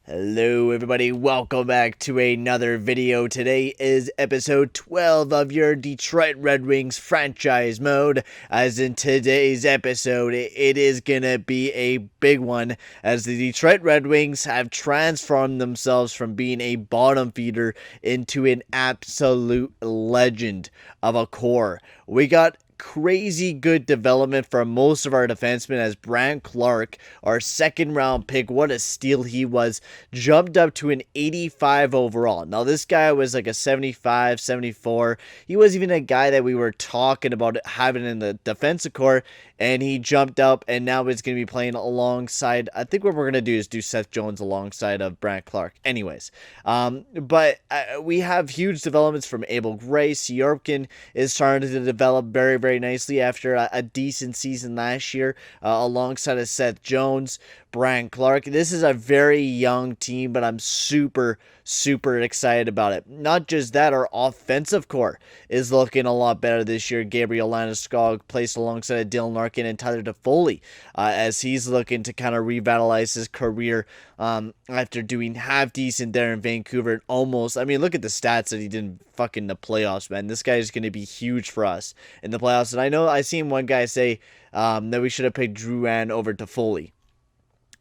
Hello everybody, welcome back to another video. Today is episode 12 of your Detroit Red Wings franchise mode. As in today's episode, it is gonna be a big one as the Detroit Red Wings have transformed themselves from being a bottom feeder into an absolute legend of a core. We got crazy good development from most of our defensemen as Brandt Clarke, our second round pick, what a steal he was, jumped up to an 85 overall. Now this guy was like a 75, 74. He was even a guy that we were talking about having in the defensive core, and he jumped up and now he's going to be playing alongside, I think what we're going to do is do Seth Jones alongside of Brandt Clarke. Anyways, but we have huge developments from Abel Gray. Larkin is starting to develop very nicely after a decent season last year alongside of Seth Jones, Brandt Clarke. This is a very young team, but I'm super excited about it. Not just that, our offensive core is looking a lot better this year. Gabriel Landeskog placed alongside Dylan Larkin and Tyler Toffoli as he's looking to kind of revitalize his career after doing half decent there in Vancouver and almost, I mean, look at the stats that he did in fucking the playoffs, man. This guy is going to be huge for us in the playoffs. And I know I seen one guy say that we should have picked Drouin over Toffoli.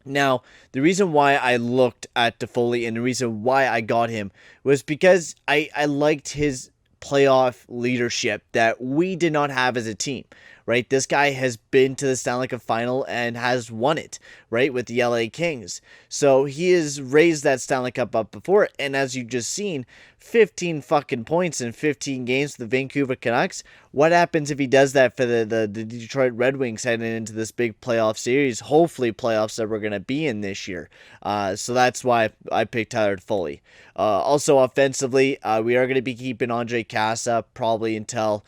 Now, the reason why I looked at Toffoli and the reason why I got him was because I liked his playoff leadership that we did not have as a team, right? This guy has been to the Stanley Cup final and has won it, right, with the LA Kings. So he has raised that Stanley Cup up before, and as you just seen, 15 fucking points in 15 games for the Vancouver Canucks. What happens if he does that for the Detroit Red Wings heading into this big playoff series, hopefully playoffs that we're going to be in this year? So that's why I picked Tyler Toffoli. Also offensively, we are going to be keeping Andre Casa probably until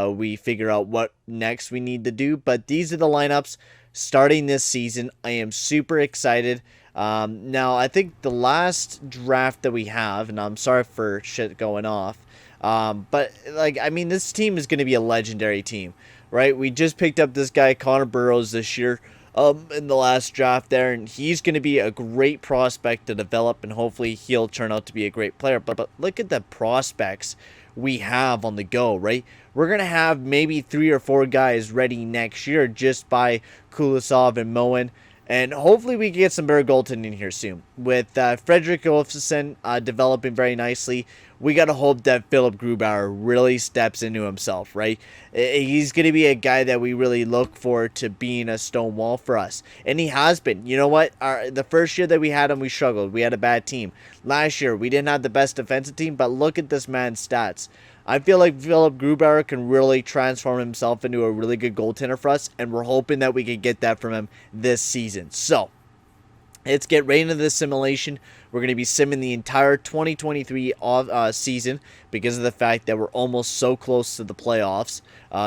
we figure out what next we need to do. But these are the lineups starting this season. I am super excited. Now, I think the last draft that we have, and I'm sorry for shit going off, but, like, I mean, this team is going to be a legendary team, right? We just picked up this guy, Connor Burrows, this year in the last draft there, and he's going to be a great prospect to develop, and hopefully he'll turn out to be a great player. But look at the prospects we have on the go, right? We're going to have maybe 3 or 4 guys ready next year just by Kulisov and Moen. And hopefully we can get some better goaltending here soon. With Frederick Olofsson developing very nicely, we got to hope that Philip Grubauer really steps into himself, right? He's going to be a guy that we really look forward to being a stone wall for us. And he has been. You know what? The first year that we had him, we struggled. We had a bad team. Last year, we didn't have the best defensive team, but look at this man's stats. I feel like Philip Grubauer can really transform himself into a really good goaltender for us, and we're hoping that we can get that from him this season. So, let's get right into this simulation. We're going to be simming the entire 2023 season because of the fact that we're almost so close to the playoffs.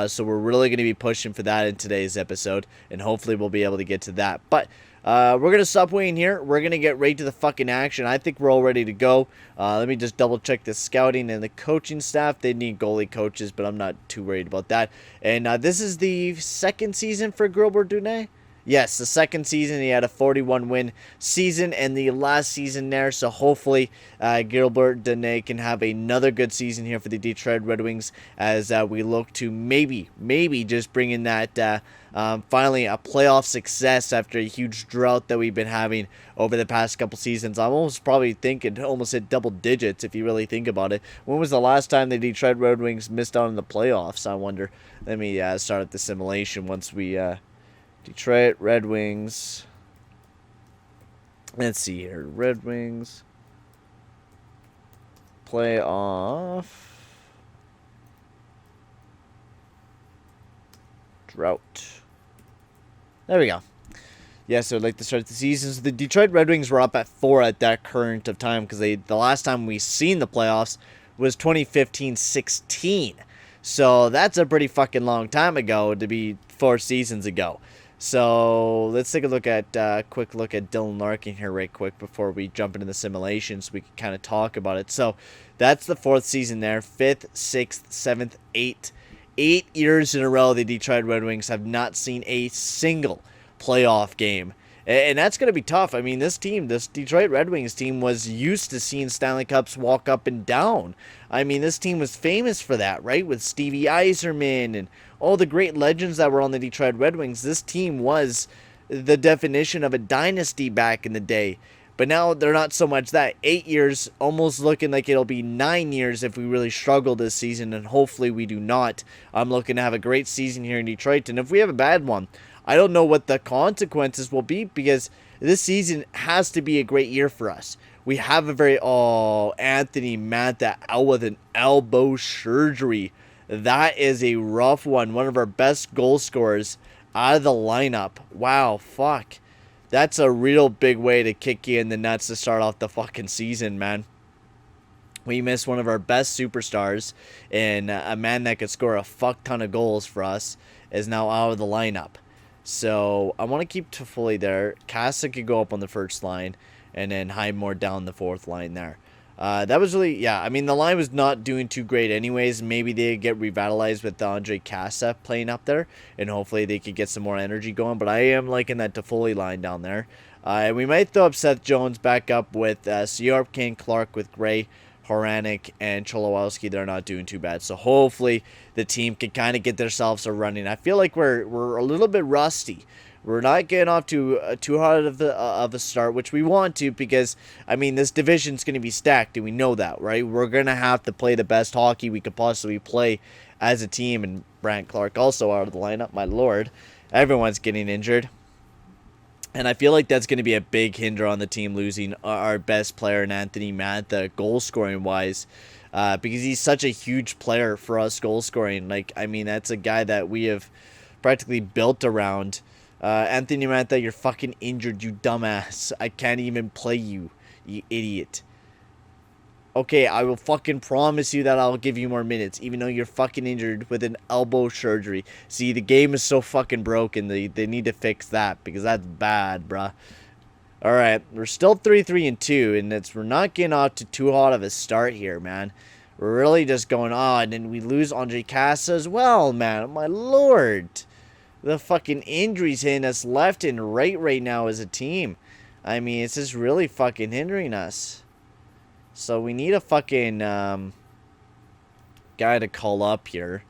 So we're really going to be pushing for that in today's episode, and hopefully we'll be able to get to that. But we're going to stop waiting here. We're going to get right to the fucking action. I think we're all ready to go. Let me just double check the scouting and the coaching staff. They need goalie coaches, but I'm not too worried about that. And this is the second season for Grubauer NTC. Yes, the second season. He had a 41-win season and the last season there. So hopefully Grubauer NTC can have another good season here for the Detroit Red Wings as we look to maybe just bring in that finally a playoff success after a huge drought that we've been having over the past couple seasons. I'm almost probably thinking almost hit double digits if you really think about it. When was the last time the Detroit Red Wings missed out on the playoffs? I wonder. Let me start at the simulation once we... Detroit Red Wings. Let's see here. Red Wings. Playoff. Drought. There we go. Yeah, so I'd like to start the season. So the Detroit Red Wings were up at 4 at that current of time because the last time we seen the playoffs was 2015-16. So that's a pretty fucking long time ago to be 4 seasons ago. So let's take a look at quick look at Dylan Larkin here right quick before we jump into the simulation so we can kind of talk about it. So that's the 4th season there, 5th, 6th, 7th, 8th. 8 years in a row the Detroit Red Wings have not seen a single playoff game. And that's going to be tough. I mean, this Detroit Red Wings team was used to seeing Stanley Cups walk up and down. I mean, this team was famous for that, right? With Stevie Yzerman and all the great legends that were on the Detroit Red Wings. This team was the definition of a dynasty back in the day. But now they're not so much that. 8 years, almost looking like it'll be 9 years if we really struggle this season, and hopefully we do not. I'm looking to have a great season here in Detroit, and if we have a bad one, I don't know what the consequences will be, because this season has to be a great year for us. We have a very, Anthony Mantha out with an elbow surgery. That is a rough one. One of our best goal scorers out of the lineup. Wow, fuck. That's a real big way to kick you in the nuts to start off the fucking season, man. We missed one of our best superstars, and a man that could score a fuck ton of goals for us is now out of the lineup. So I want to keep Toffoli there. Casa could go up on the first line, and then Highmore down the fourth line there. That was really, yeah, I mean, the line was not doing too great anyways. Maybe they get revitalized with Andre Casa playing up there, and hopefully they could get some more energy going. But I am liking that Toffoli line down there. And we might throw up Seth Jones back up with Syorkin, Clark with Gray, Hronek, and Cholowski. They're not doing too bad. So hopefully the team can kind of get themselves a running. I feel like we're a little bit rusty. We're not getting off to too hard of a start, which we want to, because, I mean, this division's going to be stacked, and we know that, right? We're going to have to play the best hockey we could possibly play as a team, and Brandt Clark also out of the lineup, my lord. Everyone's getting injured. And I feel like that's going to be a big hinder on the team, losing our best player in Anthony Mantha, goal-scoring-wise, because he's such a huge player for us goal-scoring. Like, I mean, that's a guy that we have practically built around. Anthony Mantha, you're fucking injured, you dumbass. I can't even play you, you idiot. Okay, I will fucking promise you that I'll give you more minutes, even though you're fucking injured with an elbow surgery. See, the game is so fucking broken. They need to fix that, because that's bad, bruh. Alright, we're still 3-3-2, and we're not getting off to too hot of a start here, man. We're really just going on, and we lose Andre Casa as well, man. My lord. The fucking injuries hitting us left and right now as a team. I mean, it's just really fucking hindering us. So we need a fucking guy to call up here.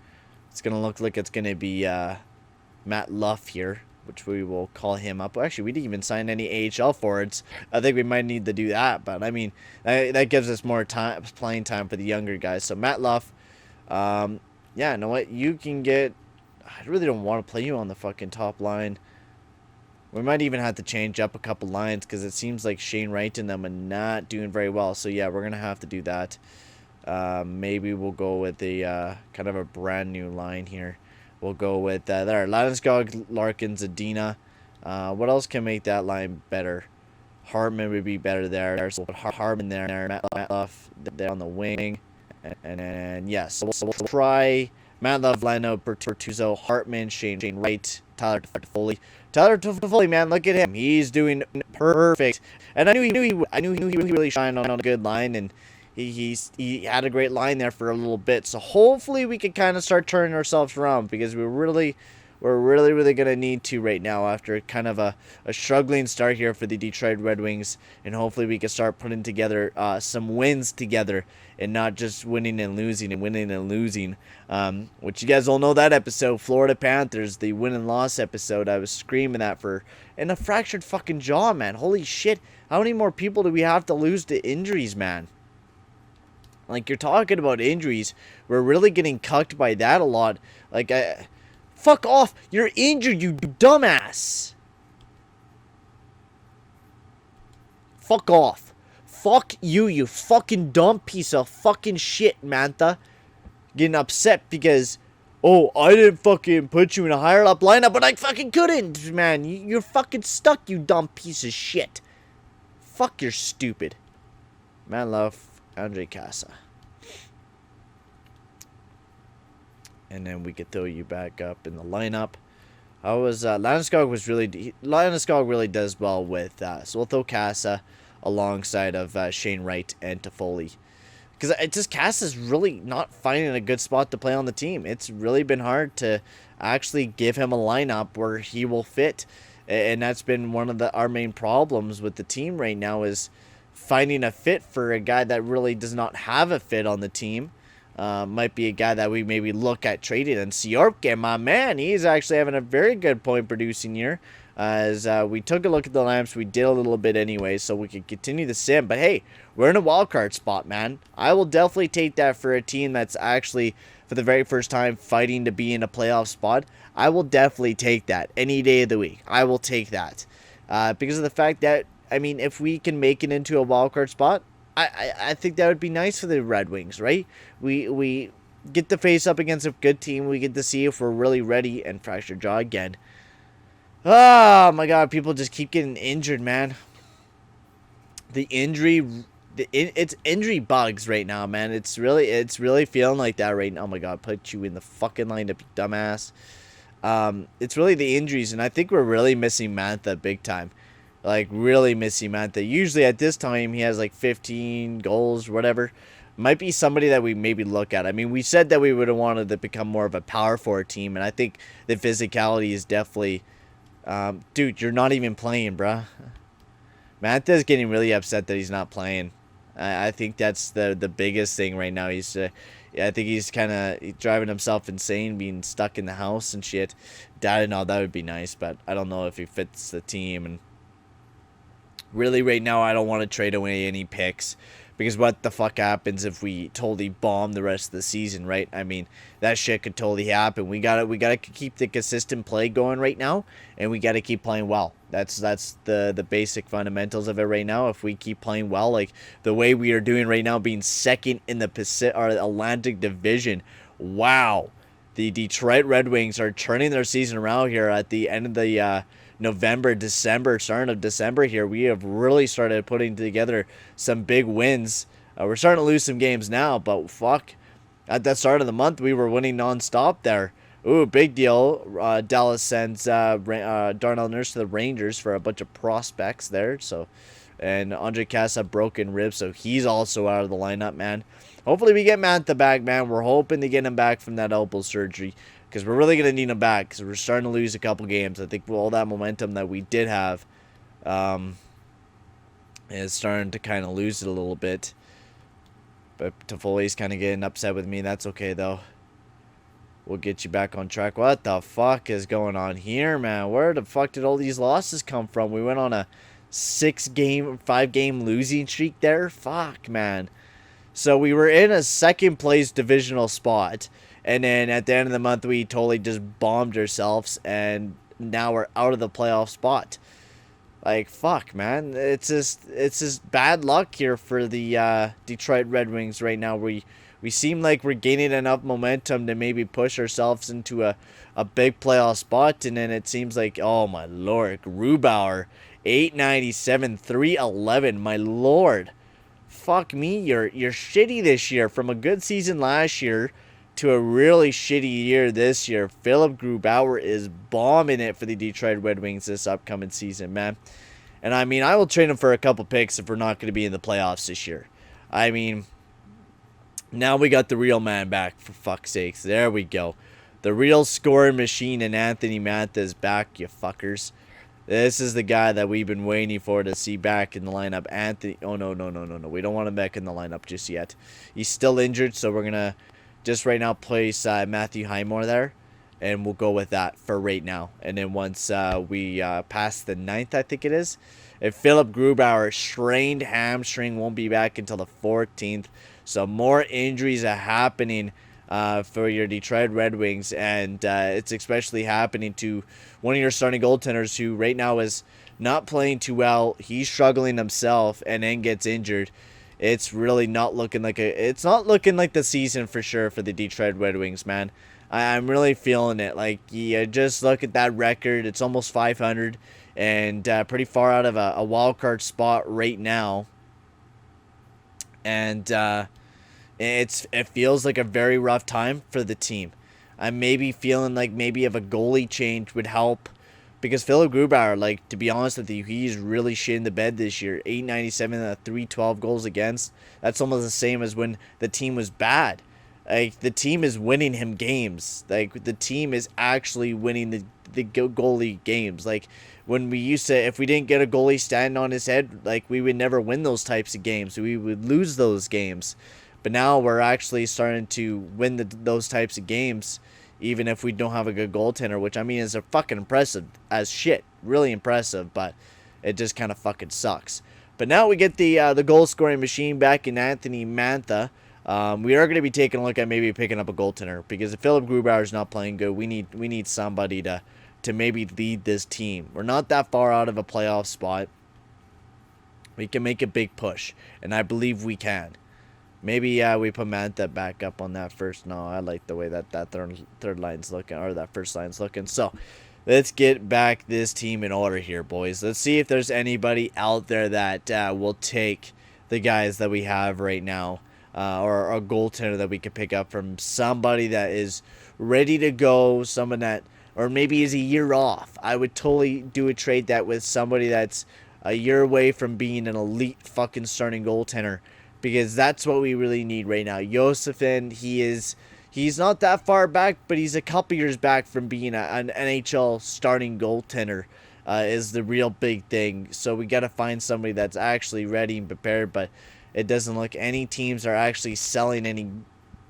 It's going to look like it's going to be Matt Luff here, which we will call him up. Actually, we didn't even sign any AHL forwards. I think we might need to do that. But, I mean, that gives us more time, playing time for the younger guys. So, Matt Luff, yeah, you know what? You can get... I really don't want to play you on the fucking top line. We might even have to change up a couple lines, because it seems like Shane Wright and them are not doing very well. So, yeah, we're going to have to do that. Maybe we'll go with a kind of a brand new line here. We'll go with there. Landeskog, Larkin, Zadina. What else can make that line better? Hartman would be better there. So we'll put Hartman there. Matt Luff there on the wing. And yes, so we'll try... Matt Love, Leno, Bertuzzi, Hartman, Shane Wright, Tyler Toffoli. Tyler Toffoli, man, look at him. He's doing perfect. And I knew he really shined on a good line, and he had a great line there for a little bit. So hopefully we can kind of start turning ourselves around, because we're really going to need to right now, after kind of a struggling start here for the Detroit Red Wings. And hopefully we can start putting together some wins together, and not just winning and losing. Which you guys all know that episode, Florida Panthers, the win and loss episode. I was screaming that for, and a fractured fucking jaw, man. Holy shit. How many more people do we have to lose to injuries, man? Like, you're talking about injuries. We're really getting cucked by that a lot. Like, fuck off. You're injured, you dumbass. Fuck off. Fuck you, you fucking dumb piece of fucking shit, Mantha. Getting upset because, oh, I didn't fucking put you in a higher up lineup, but I fucking couldn't, man. You're fucking stuck, you dumb piece of shit. Fuck, you're stupid. Man, love Andre Casa. And then we could throw you back up in the lineup. Landeskog really does well with, so we'll throw Casa alongside of Shane Wright and Toffoli. Because Casa's really not finding a good spot to play on the team. It's really been hard to actually give him a lineup where he will fit. And that's been one of our main problems with the team right now, is finding a fit for a guy that really does not have a fit on the team. Might be a guy that we maybe look at trading. And Siorke, my man, he's actually having a very good point producing year. As we took a look at the lamps, we did a little bit anyway, so we could continue the sim. But hey, we're in a wild card spot, man. I will definitely take that for a team that's actually, for the very first time, fighting to be in a playoff spot. I will definitely take that any day of the week. I will take that because of the fact that, I mean, if we can make it into a wild card spot, I think that would be nice for the Red Wings, right? We get to face up against a good team. We get to see if we're really ready. And fractured jaw again. Oh my god, people just keep getting injured, man. It's injury bugs right now, man. It's really feeling like that right now. Oh my god, put you in the fucking lineup, you dumbass. It's really the injuries, and I think we're really missing Mantha big time. Like, really missing Mantha. Usually at this time, he has like 15 goals, whatever. Might be somebody that we maybe look at. I mean, we said that we would have wanted to become more of a power forward team, and I think the physicality is definitely... dude, you're not even playing, bruh. Mantha's getting really upset that he's not playing. I think that's the biggest thing right now. He's, I think he's kind of driving himself insane, being stuck in the house and shit. That and all, that would be nice, but I don't know if he fits the team. And really, right now, I don't want to trade away any picks. Because what the fuck happens if we totally bomb the rest of the season, right? I mean, that shit could totally happen. We gotta keep the consistent play going right now, and we gotta keep playing well. That's the basic fundamentals of it right now. If we keep playing well, like the way we are doing right now, being second in the Pacific or Atlantic Division, wow, the Detroit Red Wings are turning their season around here at the end of the November, December, starting of December here. We have really started putting together some big wins. We're starting to lose some games now, but fuck, at the start of the month, we were winning nonstop there. Ooh, big deal. Dallas sends Darnell Nurse to the Rangers for a bunch of prospects there. So, and Andre Casa broken ribs, so he's also out of the lineup, man. Hopefully we get Mantha back, man. We're hoping to get him back from that elbow surgery, because we're really going to need him back, because we're starting to lose a couple games. I think all that momentum that we did have is starting to kind of lose it a little bit. But Toffoli's kind of getting upset with me. That's okay, though. We'll get you back on track. What the fuck is going on here, man? Where the fuck did all these losses come from? We went on a 5-game losing streak there. Fuck, man. So we were in a second place divisional spot. And then at the end of the month, we totally just bombed ourselves. And now we're out of the playoff spot. Like, fuck, man. It's just bad luck here for the Detroit Red Wings right now. We seem like we're gaining enough momentum to maybe push ourselves into a big playoff spot. And then it seems like, oh, my lord, Grubauer, 897, 311, my lord. Fuck me, you're shitty this year. From a good season last year to a really shitty year this year. Philip Grubauer is bombing it for the Detroit Red Wings this upcoming season, man. And I mean, I will trade him for a couple picks if we're not going to be in the playoffs this year. I mean, now we got the real man back, for fuck's sakes. There we go. The real scoring machine, and Anthony Mantha is back, you fuckers. This is the guy that we've been waiting for to see back in the lineup. Anthony. Oh, no. We don't want him back in the lineup just yet. He's still injured, so we're going to just right now place Matthew Highmore there. And we'll go with that for right now. And then once we pass the 9th, I think it is. If Philip Grubauer, strained hamstring, won't be back until the 14th. So more injuries are happening for your Detroit Red Wings. And it's especially happening to one of your starting goaltenders who right now is not playing too well. He's struggling himself and then gets injured. It's really not looking like it's not looking like the season for sure for the Detroit Red Wings, man. I'm really feeling it. Like, you just look at that record. It's almost 500 and pretty far out of a wild card spot right now. And it feels like a very rough time for the team. I'm maybe feeling like maybe if a goalie change would help, because Philip Grubauer, like, to be honest with you, he's really shit in the bed this year. 897 and 312 goals against. That's almost the same as when the team was bad. Like, the team is winning him games. Like, the team is actually winning the goalie games. Like, when we used to, if we didn't get a goalie standing on his head, like, we would never win those types of games. We would lose those games. But now we're actually starting to win those types of games, even if we don't have a good goaltender, which, I mean, is a fucking impressive as shit. Really impressive, but it just kind of fucking sucks. But now we get the goal-scoring machine back in Anthony Mantha. We are going to be taking a look at maybe picking up a goaltender, because if Philip Grubauer is not playing good, we need somebody to maybe lead this team. We're not that far out of a playoff spot. We can make a big push, and I believe we can. Maybe we put Mantha back up on that first. No, I like the way that third line's looking, or that first line's looking. So let's get back this team in order here, boys. Let's see if there's anybody out there that will take the guys that we have right now. Or a goaltender that we could pick up from somebody that is ready to go, someone that, or maybe is a year off. I would totally do a trade that with somebody that's a year away from being an elite fucking starting goaltender, because that's what we really need right now. Josefin, he's not that far back, but he's a couple years back from being an NHL starting goaltender. Is the real big thing. So we got to find somebody that's actually ready and prepared, but it doesn't look any teams are actually selling any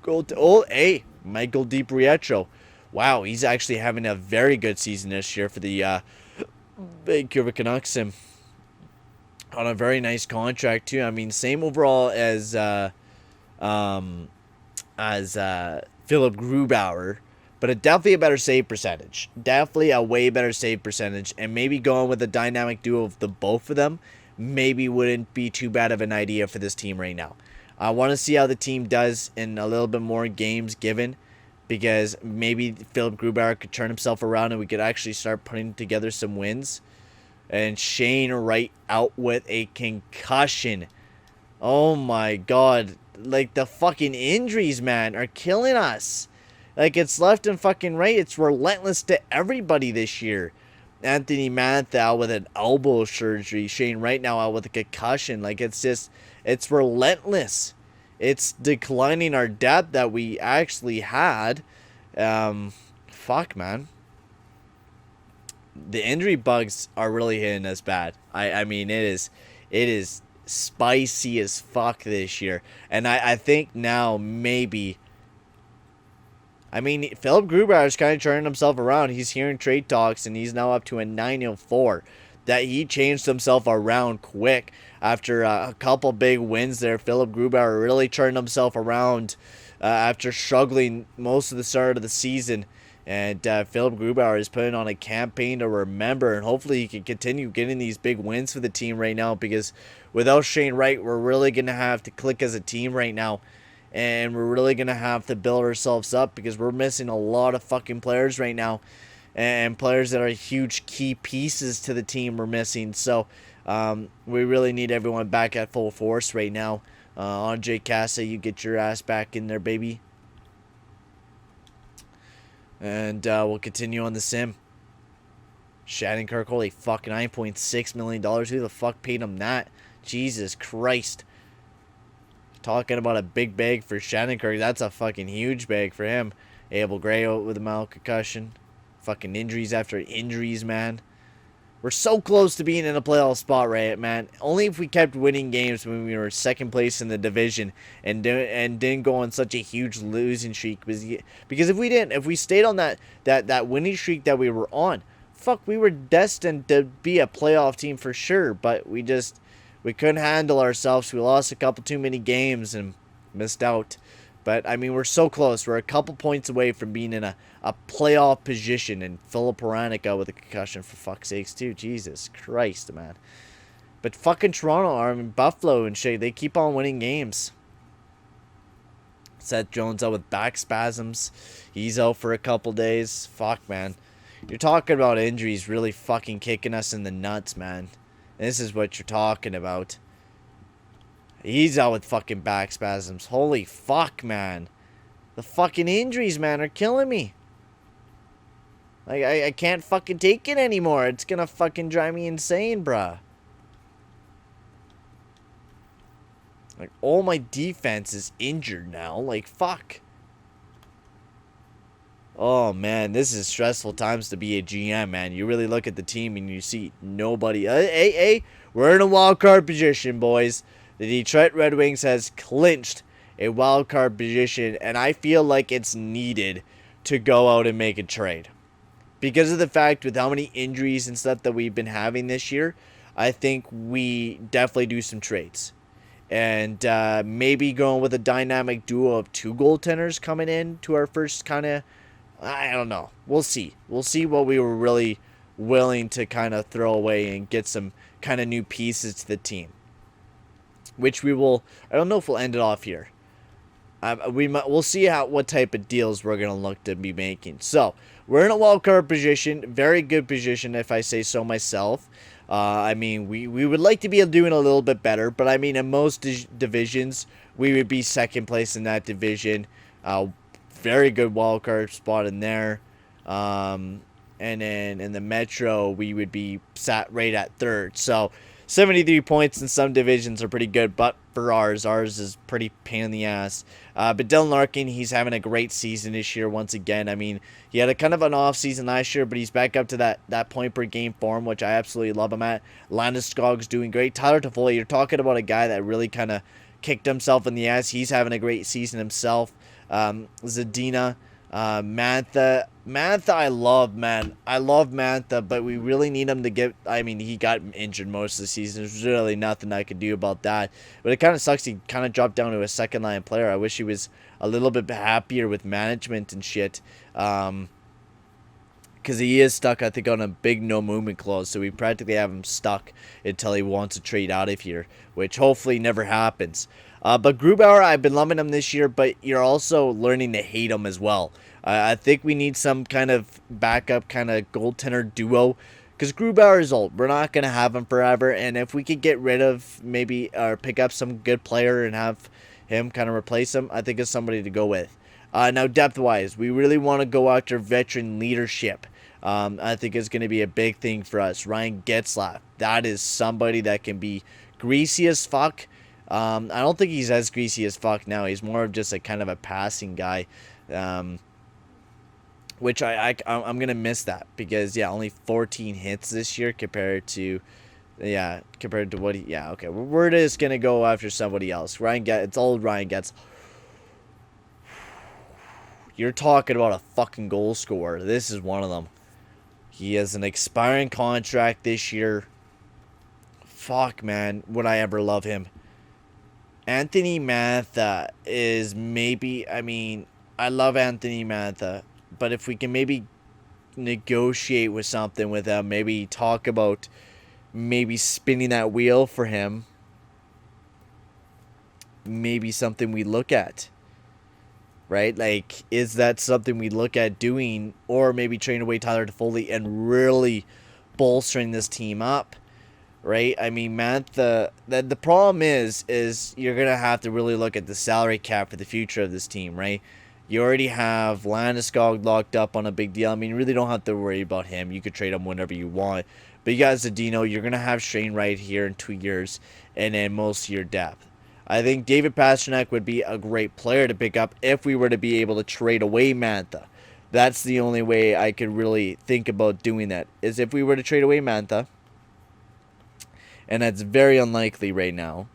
gold. Oh, hey, Michael D Prieto. Wow, he's actually having a very good season this year for the Vancouver Canucks. And on a very nice contract too. I mean, same overall as Philip Grubauer, but definitely a better save percentage. Definitely a way better save percentage, and maybe going with a dynamic duo of the both of them maybe wouldn't be too bad of an idea for this team right now. I want to see how the team does in a little bit more games given, because maybe Philip Grubauer could turn himself around and we could actually start putting together some wins. And Shane Wright out with a concussion. Oh my god. Like, the fucking injuries, man, are killing us. Like, it's left and fucking right. It's relentless to everybody this year. Anthony Mantha out with an elbow surgery. Shane Wright now out with a concussion. Like, it's relentless. It's declining our depth that we actually had. Fuck, man. The injury bugs are really hitting us bad. I mean, it is spicy as fuck this year. And I think now maybe, I mean, Philip Grubauer is kind of turning himself around. He's hearing trade talks, and he's now up to a 9-4. That he changed himself around quick after a couple big wins there. Philip Grubauer really turned himself around after struggling most of the start of the season. And Philip Grubauer is putting on a campaign to remember, and hopefully he can continue getting these big wins for the team right now, because without Shane Wright, we're really going to have to click as a team right now. And we're really going to have to build ourselves up, because we're missing a lot of fucking players right now. And players that are huge key pieces to the team we're missing. So we really need everyone back at full force right now. Andre Casa, you get your ass back in there, baby. And we'll continue on the sim. Shattenkirk, holy fuck, $9.6 million. Who the fuck paid him that? Jesus Christ. Talking about a big bag for Shattenkirk. That's a fucking huge bag for him. Abel Gray with a mild concussion. Fucking injuries after injuries, man. We're so close to being in a playoff spot, right, man? Only if we kept winning games when we were second place in the division and didn't go on such a huge losing streak. Because if we didn't, if we stayed on that winning streak that we were on, fuck, we were destined to be a playoff team for sure. But we couldn't handle ourselves. We lost a couple too many games and missed out. But, I mean, we're so close. We're a couple points away from being in a playoff position. And Filip Hronek with a concussion, for fuck's sakes, too. Jesus Christ, man. But fucking Toronto, I mean, Buffalo and shit, they keep on winning games. Seth Jones out with back spasms. He's out for a couple days. Fuck, man. You're talking about injuries really fucking kicking us in the nuts, man. This is what you're talking about. He's out with fucking back spasms. Holy fuck, man. The fucking injuries, man, are killing me. Like, I can't fucking take it anymore. It's gonna fucking drive me insane, bruh. Like, all my defense is injured now. Like, fuck. Oh man, this is stressful times to be a GM, man. You really look at the team and you see nobody. Hey, we're in a wild card position, boys. The Detroit Red Wings has clinched a wild card position, and I feel like it's needed to go out and make a trade. Because of the fact with how many injuries and stuff that we've been having this year, I think we definitely do some trades. And maybe going with a dynamic duo of two goaltenders coming in to our first kind of, I don't know. We'll see. We'll see what we were really willing to kind of throw away and get some kind of new pieces to the team. Which we will, I don't know if we'll end it off here. We'll see what type of deals we're going to look to be making. So, we're in a wild card position. Very good position, if I say so myself. I mean, we would like to be doing a little bit better. But, I mean, in most divisions, we would be second place in that division. Very good wild card spot in there. And then in the Metro, we would be sat right at third. So, 73 points in some divisions are pretty good, but for ours is pretty pain in the ass. But Dylan Larkin, he's having a great season this year once again. I mean, he had a kind of an off season last year, but he's back up to that point per game form, which I absolutely love him at. Landeskog's doing great. Tyler Toffoli, you're talking about a guy that really kind of kicked himself in the ass. He's having a great season himself. Zadina, Mantha, I love, man. I love Mantha, but we really need him to get. I mean, he got injured most of the season. There's really nothing I could do about that. But it kind of sucks. He kind of dropped down to a second line player. I wish he was a little bit happier with management and shit. Because he is stuck, I think, on a big no movement clause. So we practically have him stuck until he wants to trade out of here, which hopefully never happens. But Grubauer, I've been loving him this year, but you're also learning to hate him as well. I think we need some kind of backup kind of goaltender duo, because Grubauer is old. We're not going to have him forever, and if we could get rid of maybe or pick up some good player and have him kind of replace him, I think it's somebody to go with. Now, depth-wise, we really want to go after veteran leadership. I think it's going to be a big thing for us. Ryan Getzlaf, that is somebody that can be greasy as fuck. I don't think he's as greasy as fuck now. He's more of just a kind of a passing guy, which I'm going to miss that because, yeah, only 14 hits this year compared to what he, yeah, okay. We're just going to go after somebody else. It's old Ryan Getz. You're talking about a fucking goal scorer. This is one of them. He has an expiring contract this year. Fuck, man. Would I ever love him? Anthony Mantha is maybe, I mean, I love Anthony Mantha, but if we can maybe negotiate with something with him, maybe talk about maybe spinning that wheel for him, maybe something we look at, right? Like, is that something we look at doing, or maybe trading away Tyler Toffoli and really bolstering this team up? Right? I mean, Mantha, the problem is you're going to have to really look at the salary cap for the future of this team, right? You already have Landeskog locked up on a big deal. I mean, you really don't have to worry about him. You could trade him whenever you want. But you got Zadino, you're going to have Shane right here in 2 years, and then most of your depth. I think David Pastrnak would be a great player to pick up if we were to be able to trade away Mantha. That's the only way I could really think about doing that, is if we were to trade away Mantha. And that's very unlikely right now.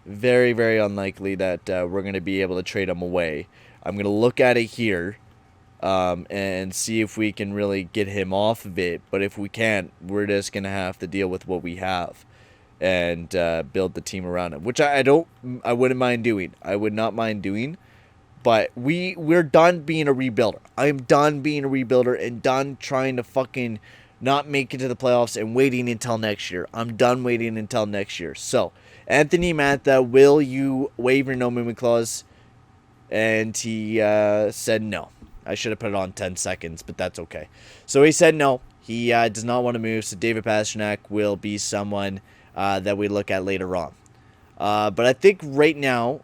Very, very unlikely that we're going to be able to trade him away. I'm going to look at it here and see if we can really get him off of it. But if we can't, we're just going to have to deal with what we have and build the team around him, which I wouldn't mind doing. I would not mind doing. But we're done being a rebuilder. I'm done being a rebuilder and done trying to fucking not make it to the playoffs and waiting until next year. I'm done waiting until next year. So, Anthony Mantha, will you waive your no movement clause? And he said no. I should have put it on 10 seconds, but that's okay. So he said no. He does not want to move, so David Pastrnak will be someone that we look at later on. But I think right now,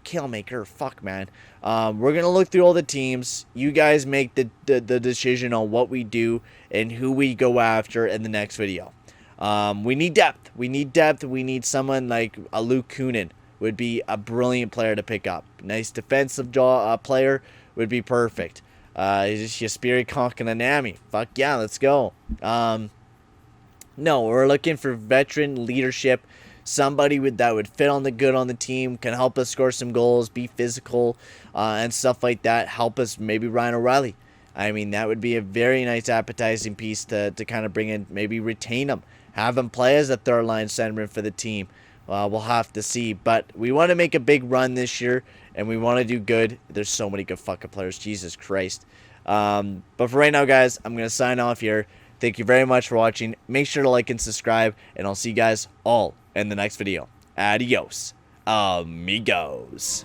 Kalemaker, fuck, man. We're going to look through all the teams. You guys make the decision on what we do and who we go after in the next video. We need depth. We need someone like a Luke Kunin would be a brilliant player to pick up. Nice defensive player would be perfect. Yaspiri Konkananami. Fuck yeah, let's go. No, we're looking for veteran leadership. Somebody that would fit on the team, can help us score some goals, be physical, and stuff like that. Help us, maybe Ryan O'Reilly. I mean, that would be a very nice appetizing piece to kind of bring in, maybe retain him. Have him play as a third line centerman for the team. We'll have to see. But we want to make a big run this year, and we want to do good. There's so many good fucking players. Jesus Christ. But for right now, guys, I'm going to sign off here. Thank you very much for watching. Make sure to like and subscribe, and I'll see you guys all in the next video. Adios, amigos.